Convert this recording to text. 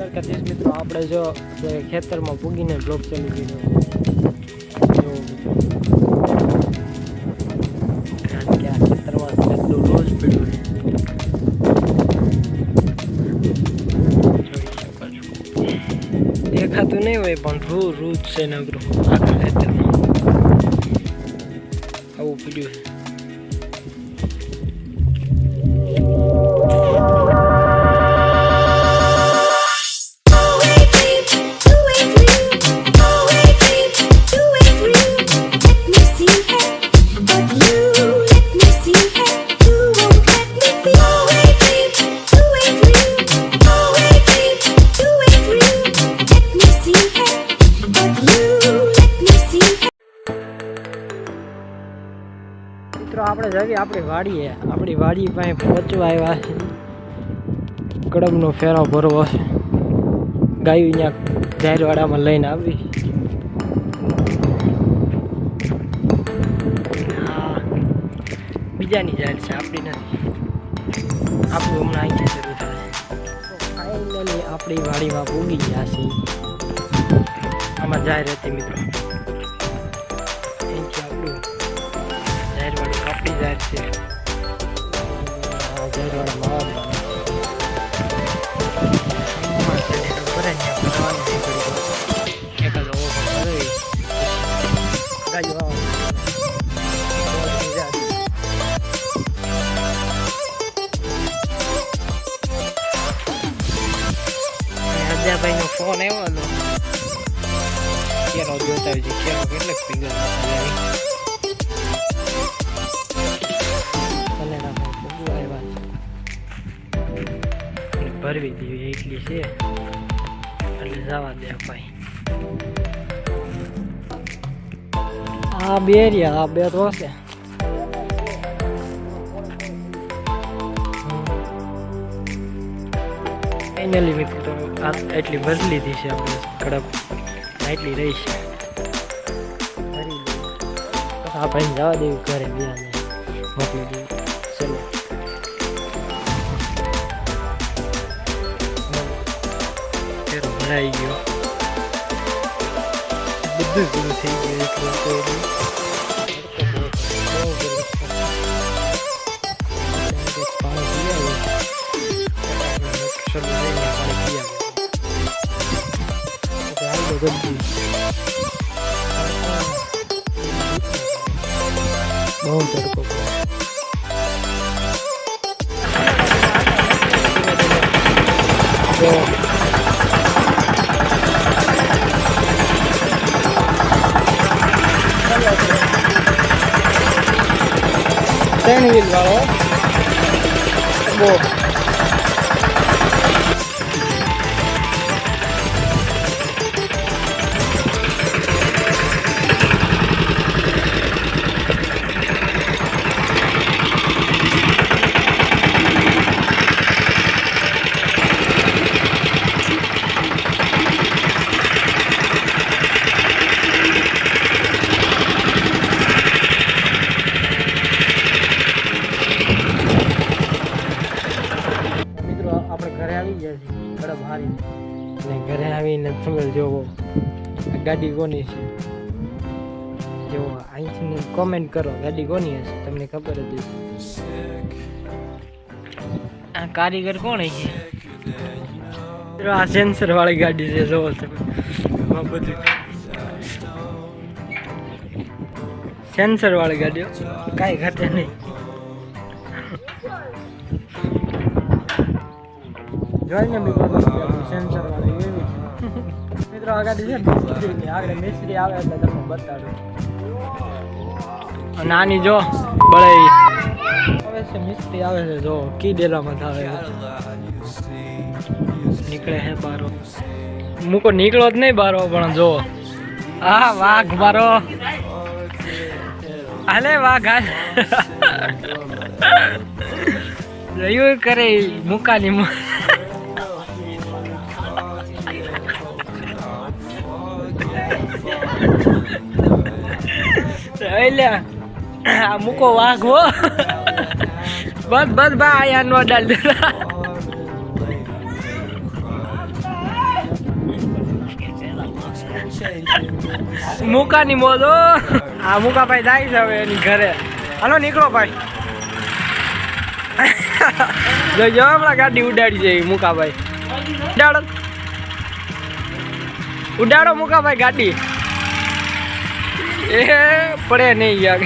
દ્વારકાધીશ મિત્રો આપણે જો ખેતરમાં પૂગીને બ્લોક ચાલુ કર્યો ખેતરમાં કેટલું રોજ પડ્યું દેખાતું નહીં હોય પણ રૂ છે નગરું આખા ખેતરમાં આવું પડ્યું છે. મિત્રો આપણે જઈએ આપણી વાડી પાસે પહોંચવા આવ્યા છે. કડબનો ફેરો ભરવો છે. ગાયું અહીંયા જાહેરવાડામાં લઈને આવી. બીજાની જાહેર છે, આપણી નથી. આપણું હમણાં અહીંયા શરૂ થાય. ફાઇનલી આપણી વાડીમાં પૂગી ગયા છે. આમાં જાહેર હતી મિત્રો. આપણી જાહેર છે. જાહેરવાળા અજાભાઈ નો ફોન આવ્યો હતો. કેરો જોતા હોય છે. કેરો કેટલાક ફિંગર ભરવી દીધી એટલી છે એટલે જવા દે ભાઈ. આ બે રહ્યા, આ બે તો હશે. ફાઇનલી મિત્રો આ એટલી ભરી લીધી છે આપણે. કડક એટલી રહી છે. આ ભાઈ જવા દેવું ઘરે બીજાને મોકલી દેવું. ચલો ભરાઈ ગયો, બધું પૂરું થઈ ગયું. બહુ તડકો ત્રણ વ્હીલ વાળો બહુ ઘરે આવી ગયા છે. કડબ હારીને અને ઘરે આવીને તમે જોવો ગાડી કોની છે. જો અહીંથી કોમેન્ટ કરો ગાડી કોની હશે, તમને ખબર જ હશે. આ કારીગર કોણ છે? આ સેન્સર વાળી ગાડી છે. જોવો તમે બધું સેન્સર વાળી ગાડીઓ કાંઈ ઘટે નહીં. જોઈને મિત્રો સેન્સર વાળી એવી મિત્રો આ ગાડી છે મિસ્ત્રીની. આગળ મિસ્ત્રી આવે એટલે તમને બતાડું. અને આની જો બળે આવે છે. મિસ્ત્રી આવે છે. જો કી ડેલામાં થાય નીકળે હે બારો. મૂકો નીકળો જ નહીં બારો પણ જો હા વાઘ બારો હાલે વાઘ હાલ રહ્યું કરે મૂકાની મૂકો વાઘ હો બસ બસ ભાઈ આનો ડાલ મુકાની મોજ હો. આ મુકા ભાઈ જાય છે હવે એની ઘરે. હાલો નીકળો ભાઈ. જો હમણાં ગાડી ઉડાડી છે મુકાભાઈ. ઉડાડો ઉડાડો મુકાભાઈ ગાડી. એ પડે નહીં યાર.